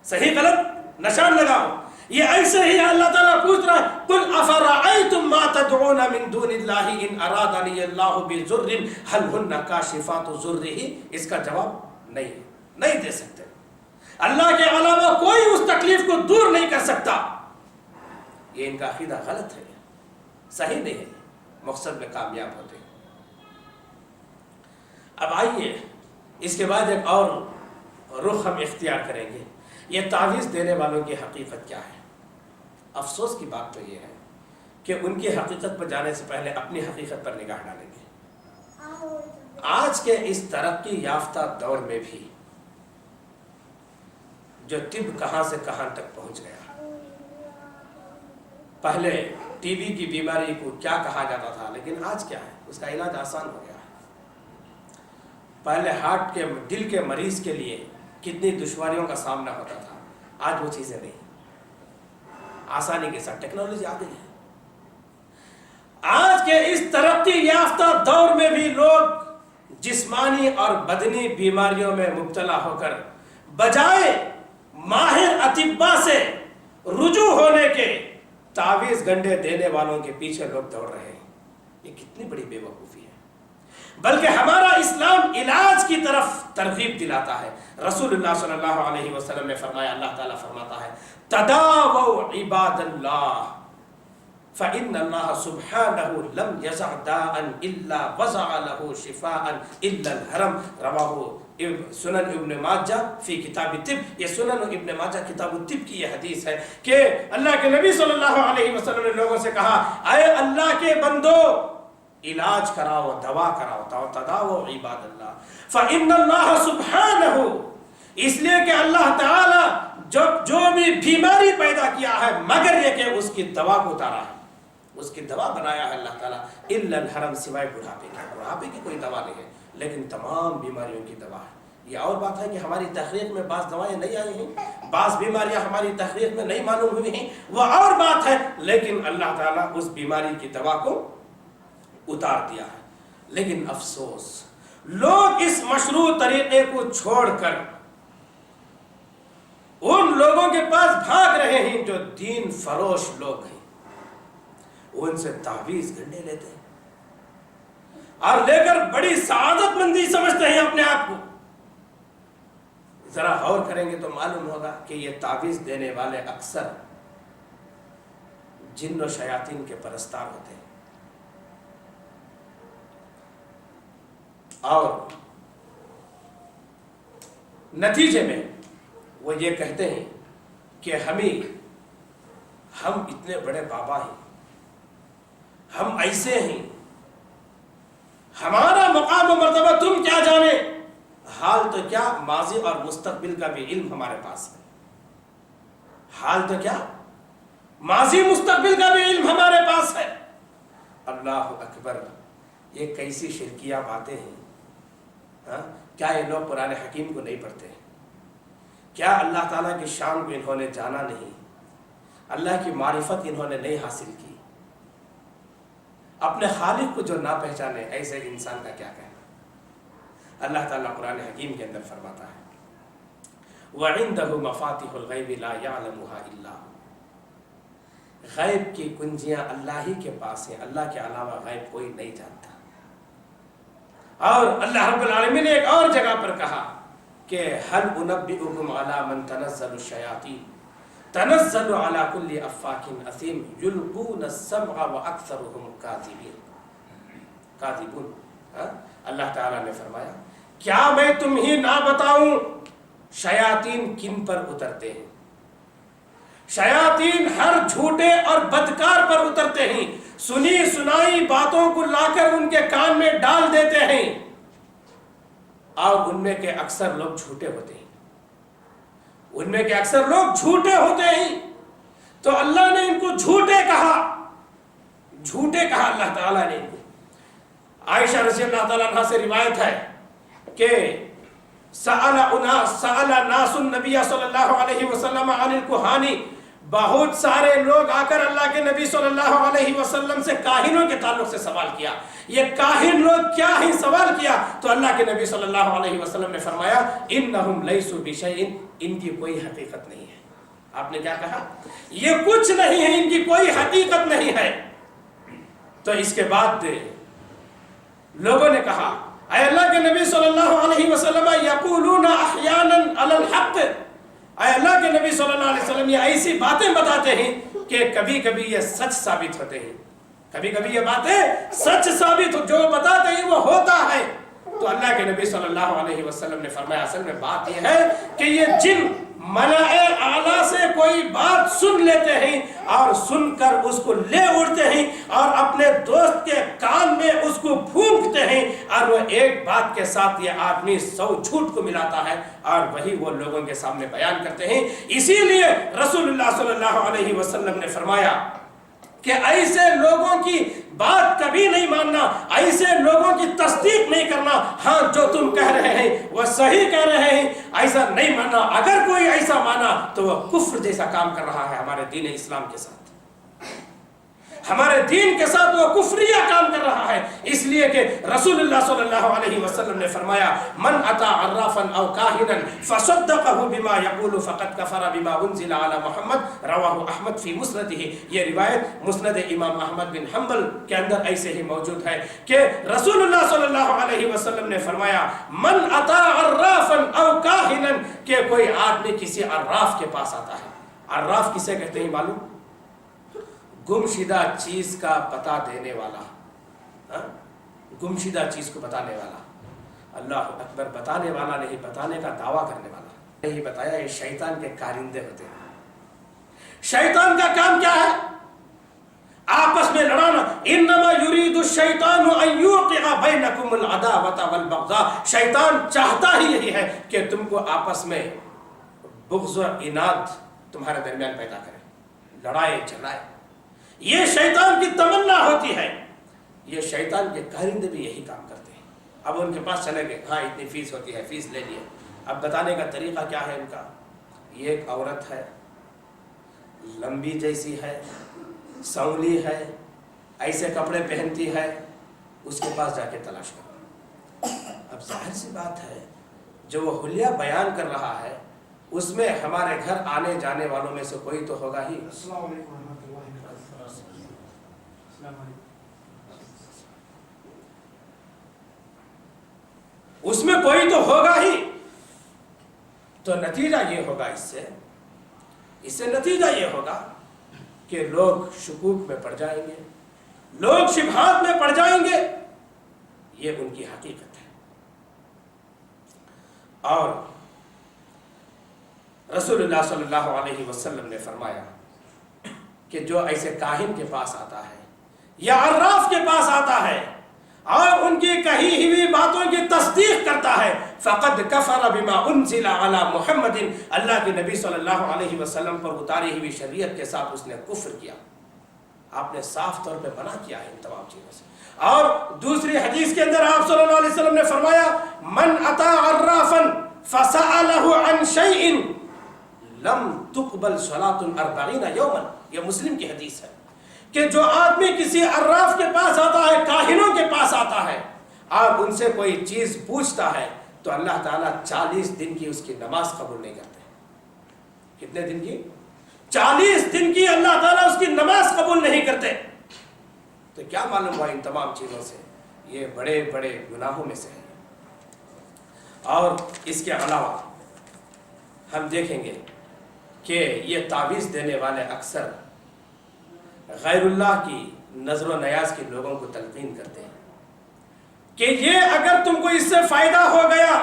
صحیح غلط نشان لگاؤ۔ یہ ایسے ہی اللہ تعالیٰ پوچھ رہا ہے قل افرأیتم ما تدعون من دون اللہ ان ارادنی اللہ بضر هل ہن کاشفات ضرہ، اس کا جواب نہیں دے سکتے۔ اللہ کے علاوہ کوئی اس تکلیف کو دور نہیں کر سکتا۔ یہ ان کا عقیدہ غلط ہے، صحیح نہیں ہے، مقصد میں کامیاب ہوتے ہیں۔ اب آئیے اس کے بعد ایک اور رخ ہم اختیار کریں گے، یہ تعویذ دینے والوں کی حقیقت کیا ہے۔ افسوس کی بات تو یہ ہے کہ ان کی حقیقت پر جانے سے پہلے اپنی حقیقت پر نگاہ ڈالیں گے۔ آج کے اس ترقی یافتہ دور میں بھی جو طب کہاں سے کہاں تک پہنچ گیا، پہلے ٹی بی کی بیماری کو کیا کہا جاتا تھا، لیکن آج کیا ہے، اس کا علاج آسان ہو گیا ہے۔ پہلے ہارٹ کے دل کے مریض کے لیے کتنی دشواریوں کا سامنا ہوتا تھا، آج وہ چیزیں نہیں، آسانی کے ساتھ ٹیکنالوجی آ گئی ہے۔ آج کے اس ترقی یافتہ دور میں بھی لوگ جسمانی اور بدنی بیماریوں میں مبتلا ہو کر بجائے ماہر اطباء سے رجوع ہونے کے تعویذ گنڈے دینے والوں کے پیچھے لوگ دوڑ رہے ہیں۔ یہ کتنی بڑی بے وقوفی ہے۔ بلکہ ہمارا اسلام علاج کی طرف ترغیب دلاتا ہے۔ رسول اللہ صلی اللہ علیہ وسلم نے فرمایا، اللہ تعالیٰ فرماتا ہے تداووا عباد اللہ فإن اللہ سبحانہ لم یزع داء الا وضع له شفاء الا الحرم، رواہ سنن ابن ماجہ فی کتاب الطب۔ یہ سنن ابن ماجہ کتاب الطب کی یہ حدیث ہے کہ اللہ کے نبی صلی اللہ علیہ وسلم نے لوگوں سے کہا، اے اللہ کے بندو علاج کراؤ، دوا کراؤ، تداووا عباد اللہ فإن اللہ سبحانہ، اس لیے کہ اللہ تعالی جو بھی بیماری پیدا کیا ہے مگر یہ کہ اس کی دوا کو اتارا ہے، اس کی دوا بنایا ہے اللہ تعالیٰ، الا الحرم، سوائے بڑھاپے کے۔ بڑھاپے کی کوئی دوا نہیں ہے لیکن تمام بیماریوں کی دوا ہے۔ یہ اور بات ہے کہ ہماری تحقیق میں بعض دوائیں نہیں آئی ہیں، بعض بیماریاں ہماری تحقیق میں نہیں معلوم ہوئی ہیں، وہ اور بات ہے، لیکن اللہ تعالیٰ اس بیماری کی دوا کو اتار دیا ہے۔ لیکن افسوس لوگ اس مشروع طریقے کو چھوڑ کر ان لوگوں کے پاس بھاگ رہے ہیں جو دین فروش لوگ ہیں، ان سے تعویذ گنڈے لیتے ہیں اور لے کر بڑی سعادت مندی سمجھتے ہیں اپنے آپ کو۔ ذرا غور کریں گے تو معلوم ہوگا کہ یہ تعویذ دینے والے اکثر جن و شیاطین کے پرستار ہوتے ہیں، اور نتیجے میں وہ یہ کہتے ہیں کہ ہم اتنے بڑے بابا ہیں، ہم ایسے ہیں، ہمارا مقام و مرتبہ تم کیا جانے، حال تو کیا ماضی اور مستقبل کا بھی علم ہمارے پاس ہے، حال تو کیا ماضی مستقبل کا بھی علم ہمارے پاس ہے۔ اللہ اکبر، یہ کیسی شرکیہ باتیں ہیں۔ کیا یہ لوگ قرآن حکیم کو نہیں پڑھتے؟ کیا اللہ تعالیٰ کی شان کو انہوں نے جانا نہیں؟ اللہ کی معرفت انہوں نے نہیں حاصل کی؟ اپنے خالق کو جو نہ پہچانے، ایسے انسان کا کیا کہنا؟ اللہ تعالیٰ قرآن حکیم کے اندر فرماتا ہے وَعِندَهُ مَفَاتِحُ الْغَيْبِ لَا يَعْلَمُهَا إِلَّا هُوَ، غیب کی کنجیاں اللہ ہی کے پاس ہیں، اللہ کے علاوہ غیب کوئی نہیں جانتا۔ اور اللہ رب العالمین نے ایک اور جگہ پر کہا کہ هَلْ أُنَبِّئُكُمْ عَلَى مَنْ تَنَزَّلُ الشَّيَاطِينُ تَنَزَّلُ عَلَى كُلِّ أَفَّاكٍ أَثِيمٍ يُلْقُونَ السَّمْعَ وَأَكْثَرُهُمْ كَاذِبُونَ۔ اللہ تعالیٰ نے فرمایا کیا میں تمہیں نہ بتاؤں شیاطین کن پر اترتے ہیں؟ شیاطین ہر جھوٹے اور بدکار پر اترتے ہیں، سنی سنائی باتوں کو لا کر ان کے کان میں ڈال دیتے ہیں، اور ان میں کے اکثر لوگ جھوٹے ہوتے ہیں، ان میں کے اکثر لوگ جھوٹے ہوتے ہیں۔ تو اللہ نے ان کو جھوٹے کہا اللہ تعالیٰ نے ان کو۔ عائشہ رضی اللہ تعالیٰ عنہ سے روایت ہے کہ سأل ناس النبی صلی اللہ علیہ وسلم عن الکہانی، بہت سارے لوگ آ کر اللہ کے نبی صلی اللہ علیہ وسلم سے کاہنوں کے تعلق سے سوال کیا۔ یہ کاہن لوگ کیا ہی سوال کیا تو اللہ کے نبی صلی اللہ علیہ وسلم نے فرمایا انہم لیسوا بشیء، ان کی کوئی حقیقت نہیں ہے۔ آپ نے کیا کہا؟ یہ کچھ نہیں ہے، ان کی کوئی حقیقت نہیں ہے۔ تو اس کے بعد لوگوں نے کہا اے اللہ کے نبی صلی اللہ علیہ وسلم یقولون احیانا علی الحق، اے اللہ کے نبی صلی اللہ علیہ وسلم یہ ایسی باتیں بتاتے ہیں کہ کبھی کبھی یہ سچ ثابت ہوتے ہیں، کبھی کبھی یہ باتیں سچ ثابت جو بتاتے ہیں وہ ہوتا ہے۔ تو اللہ کے نبی صلی اللہ علیہ وسلم نے فرمایا اصل میں بات یہ ہے کہ یہ جن ملائے اعلیٰ سے کوئی بات سن لیتے ہیں اور سن کر اس کو لے اڑتے ہیں اور اپنے دوست کے کان میں اس کو پھونکتے ہیں، اور وہ ایک بات کے ساتھ یہ آدمی 100 جھوٹ کو ملاتا ہے اور وہی وہ لوگوں کے سامنے بیان کرتے ہیں۔ اسی لیے رسول اللہ صلی اللہ علیہ وسلم نے فرمایا کہ ایسے لوگوں کی بات کبھی نہیں ماننا، ایسے لوگوں کی تصدیق نہیں کرنا۔ ہاں جو تم کہہ رہے ہیں وہ صحیح کہہ رہے ہیں، ایسا نہیں ماننا۔ اگر کوئی ایسا مانا تو وہ کفر جیسا کام کر رہا ہے ہمارے دین اسلام کے ساتھ، ہمارے دین کے ساتھ وہ کفریہ کام کر رہا ہے۔ اس لیے کہ رسول اللہ صلی اللہ علیہ وسلم نے فرمایا من اتی عرافا او کاہنا فصدقه بما يقول فقد كفر بما انزل على محمد، رواہ احمد فی مسندہ۔ یہ روایت مسند امام احمد بن حنبل کے اندر ایسے ہی موجود ہے کہ رسول اللہ صلی اللہ علیہ وسلم نے فرمایا من اتی عرافا او کاہنا، کہ کوئی آدمی کسی عراف کے پاس آتا ہے۔ عراف کسے کہتے ہیں معلوم؟ گمشدہ چیز کا پتہ دینے والا، گمشدہ چیز کو بتانے والا۔ اللہ اکبر، بتانے والا نہیں، بتانے کا دعویٰ کرنے والا نہیں۔ بتایا یہ شیطان کے کارندے ہوتے ہیں۔ شیطان کا کام کیا ہے؟ آپس میں لڑانا۔ انما یرید الشیطان ان یوقع بینکم العداوۃ والبغضاء، شیطان چاہتا ہی یہی ہے کہ تم کو آپس میں بغض و عناد تمہارے درمیان پیدا کرے، لڑائے جھگڑائے۔ یہ شیطان کی تمنا ہوتی ہے۔ یہ شیطان کے کارندے بھی یہی کام کرتے ہیں۔ اب ان کے پاس چلے گئے، ہاں اتنی فیس ہوتی ہے، فیس لے لیے۔ اب بتانے کا طریقہ کیا ہے ان کا؟ یہ ایک عورت ہے، لمبی جیسی ہے، سانولی ہے، ایسے کپڑے پہنتی ہے، اس کے پاس جا کے تلاش کرو۔ اب ظاہر سی بات ہے جو وہ حلیہ بیان کر رہا ہے اس میں ہمارے گھر آنے جانے والوں میں سے کوئی تو ہوگا ہی۔ السلام علیکم ورحمۃ اللہ۔ اس میں کوئی تو ہوگا ہی، تو نتیجہ یہ ہوگا اس سے نتیجہ یہ ہوگا کہ لوگ شکوک میں پڑ جائیں گے، لوگ شبہات میں پڑ جائیں گے۔ یہ ان کی حقیقت ہے۔ اور رسول اللہ صلی اللہ علیہ وسلم نے فرمایا کہ جو ایسے کاہن کے پاس آتا ہے یا عراف کے پاس آتا ہے اور ان کی کہی ہوئی باتوں کی تصدیق کرتا ہے، فقد کفر بما انزل علی محمد، اللہ کے نبی صلی اللہ علیہ وسلم پر اتاری ہوئی شریعت کے ساتھ اس نے کفر کیا۔ آپ نے صاف طور پہ منع کیا ہے ان تمام چیزوں سے۔ اور دوسری حدیث کے اندر آپ صلی اللہ علیہ وسلم نے فرمایا من اتی عرافا فسألہ عن شیء لم تقبل صلاة 40 یوما، یہ مسلم کی حدیث ہے کہ جو آدمی کسی عراف کے پاس آتا ہے، کاہنوں کے پاس آتا ہے اور ان سے کوئی چیز پوچھتا ہے تو اللہ تعالیٰ 40 دن کی اس کی نماز قبول نہیں کرتے۔ کتنے دن کی؟ 40 دن کی اللہ تعالیٰ اس کی نماز قبول نہیں کرتے۔ تو کیا معلوم ہوا ان تمام چیزوں سے یہ بڑے بڑے گناہوں میں سے ہے۔ اور اس کے علاوہ ہم دیکھیں گے کہ یہ تعویذ دینے والے اکثر غیر اللہ کی نظر و نیاز کے لوگوں کو تلقین کرتے ہیں کہ یہ اگر تم کو اس سے فائدہ ہو گیا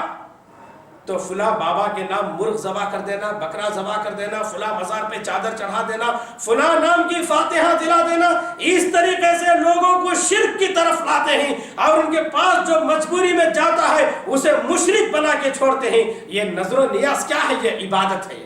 تو فلاں بابا کے نام مرغ ذبح کر دینا، بکرا ذبح کر دینا، فلاں مزار پہ چادر چڑھا دینا، فلاں نام کی فاتحہ دلا دینا۔ اس طریقے سے لوگوں کو شرک کی طرف لاتے ہیں اور ان کے پاس جو مجبوری میں جاتا ہے اسے مشرک بنا کے چھوڑتے ہیں۔ یہ نظر و نیاز کیا ہے؟ یہ عبادت ہے۔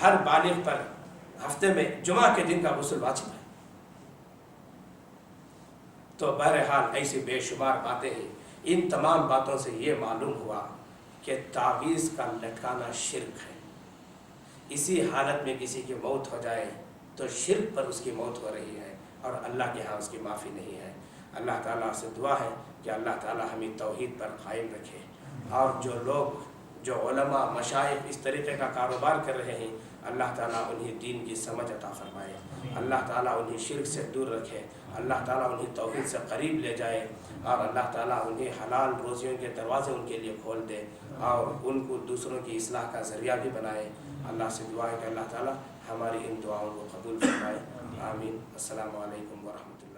ہر بالغ پر ہفتے میں جمعہ کے دن کا غسل واجب ہے۔ تو بہرحال ایسی بے شمار باتیں ہیں، ان تمام باتوں سے یہ معلوم ہوا کہ تعویذ کا لٹکانا شرک ہے۔ اسی حالت میں کسی کی موت ہو جائے تو شرک پر اس کی موت ہو رہی ہے اور اللہ کے ہاں اس کی معافی نہیں ہے۔ اللہ تعالیٰ سے دعا ہے کہ اللہ تعالیٰ ہمیں توحید پر قائم رکھے، اور جو لوگ، جو علماء مشائخ اس طریقے کا کاروبار کر رہے ہیں، اللہ تعالیٰ انہیں دین کی سمجھ عطا فرمائے، اللہ تعالیٰ انہیں شرک سے دور رکھے، اللہ تعالیٰ انہیں توحید سے قریب لے جائے، اور اللہ تعالیٰ انہیں حلال روزیوں کے دروازے ان کے لیے کھول دے اور ان کو دوسروں کی اصلاح کا ذریعہ بھی بنائے۔ اللہ سے دعا ہے کہ اللہ تعالیٰ ہماری ان دعاؤں کو قبول فرمائے، آمین۔ السلام علیکم ورحمۃ اللہ۔